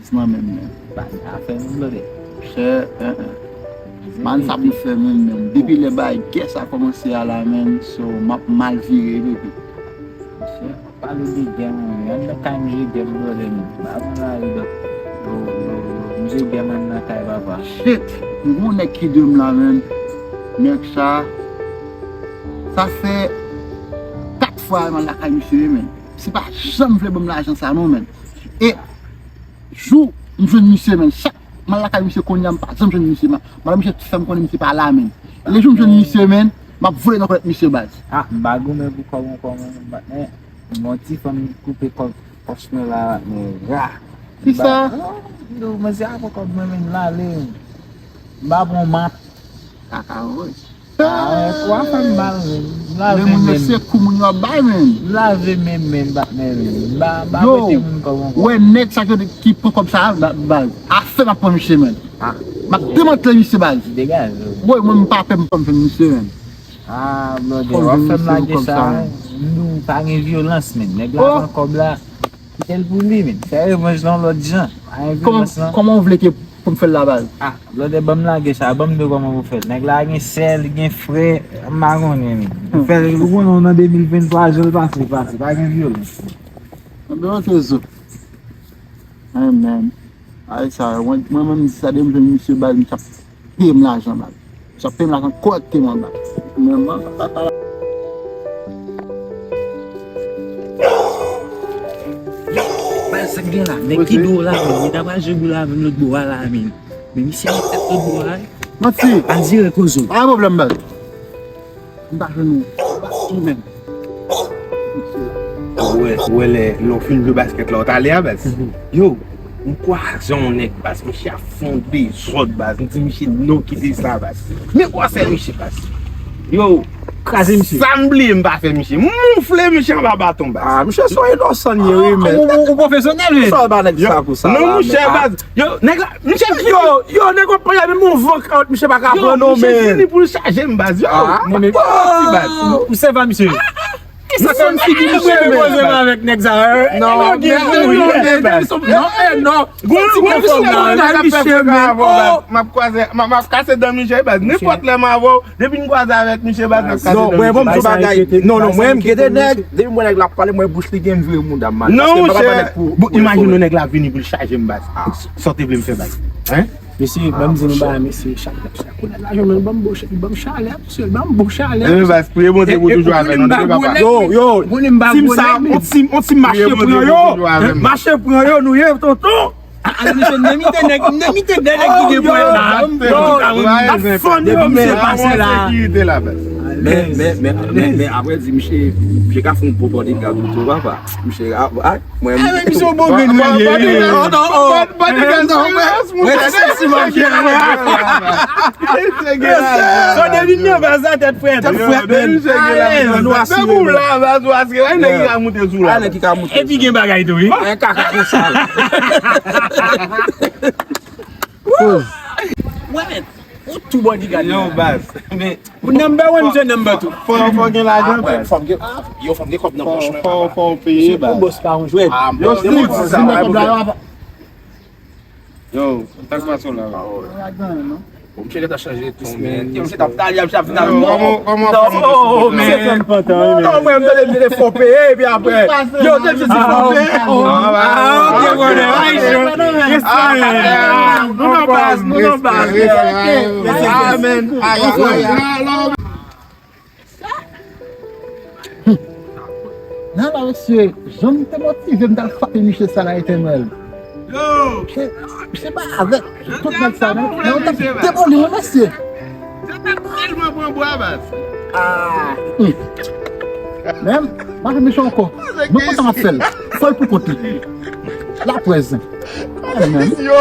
baz nan men. Baz a fè men blode. Che, man sa pou fè men. Depi le bay, kes a komanse a la men, so map mal vire depi. Che, palo di gem, yon de kay mje gem blode men. Ba moun la yi do. Mje gem an na kay baba. Shit, moun nek ki dem la men. Nek sa fè 4 fwa man la kay mse men. Se pa jam vle bom la ajan sa non men. E, jou, mwen mse men, chak man la kay mse konyam pa, jam mwen mse man. Man mse fèm konen mse pa la men. Le jou mwen mse men, map vole nan konet mse baz. Ah, bagou men pou komon bat men. Mwen ti fèm koupe kosme la men ra. Si sa? Yo, mwen se apò kòp men la le. Mba bon mat. Kaka woy. Kwa fèm bal men. Le moun yo se kou moun yo bay men. Lave men bat men. Ba Yo, bete moun komon. wè net sa ki pou kom sa baz. A fè ma pon mse men. Mak demantle mse baz. Degaj. Woy, mwen mpa pè mpon mse men. Ah, blode, wap fèm la ge sa. Nou pa gen violans men. Neg la van kob la. Tel pou li men. Fè revanj lan lot jan. Koman vle ke pou m fè la baz? Ah, blode bam la ge sa. Bam de koman pou fè. Neg la gen sel, gen fre. Maron men. Fè revanj nan 2023 jol pasi. Pa gen violans. Mwen se zo. Ay men. Ay sa, mwen mwen sa dem jen mse baz. Mwen sa pè m la jan baz. Mwen sa pè m la jan kote man baz. Mwen man pata la. Sak gen la, nek ki do la men, mi daba jegou la men, lot bo la men. Men mi si an tet lot bo la. Mati, An zire kozo. a yon problem baz. Mwen bak jen nou. Bak jen men. Ouwe le film de basket la, ta le a baz. Yo, mwen kwa zon nek baz, mwen che a fonde zot baz, mwen ti mwen che nou ki de sa baz. Mwen kwa se mwen che baz. Yo, Kaze msi. Samble mba fe mwen che, moun fle mwen che mba baton baz. Ah, mwen so yon son yeri men. Ou profesyonel men. So ba nek sa pou sa. Non mwen che baz. Yo, neg la, mwen che Yo, nek wap paya men moun vok out mwen che baka yo, pran nou mwen che men. fini pou chaje mbaz. Yo, mwen baz. Ou se va msi? Sa son figi mwen men. Avec nek za. Non, non. M'a kase dan Michel Baz. N'importe le ma vo, depi n'kwaze avec Michel Baz m'a kase Non, dan mwen Michel bon msou bagay. Non, mwen gede neg. Depi mwen neg la pale mwen bouch li gen vre moun dam man. Non, imagine nèg la vini pou chaje mbaz. Sorti vle m'fè baz. Hein? Mesi, bam zin ba mesi, chak konen la jomen bam chale, bam bo chale. Baz, pou yon monte pou toujou avè, non de pa. Yo, Tim sa, on ti marche pou yo. Marche pou yo nou ye tonton. Nemite nek ki de pou La fon yo mse pase la. Mais après dit Michel, j'ai qu'à faire un body garde tout va pas. Michel moi Ils sont bons ben tout bodyguard. Non, base. Mais number 1 c'est number 2. faut gagner l'argent. Yo fòm gen kop nan poch men. Faut payer base. Boss pas on jouer. Yo, c'est Si ça. mwen Yo, t'as quoi sur là? Mche leta chanje tout men. Mche tap talye mche ap final. Comment Oh men. Non mwen mde le fò peye pi apre. Yo te mche si fò peye. Nou baz. Amen. nan la msye, jom te motive m dal fape Michel Sala etemel. Yo, Mse ba avek, tout nan sa nan, nan te deboli yon msye. c'est tellement bon bois base. Men, mwen Michel anko, mwen kontan ap fel, fol pou kote. La prezen. Amen. Yo,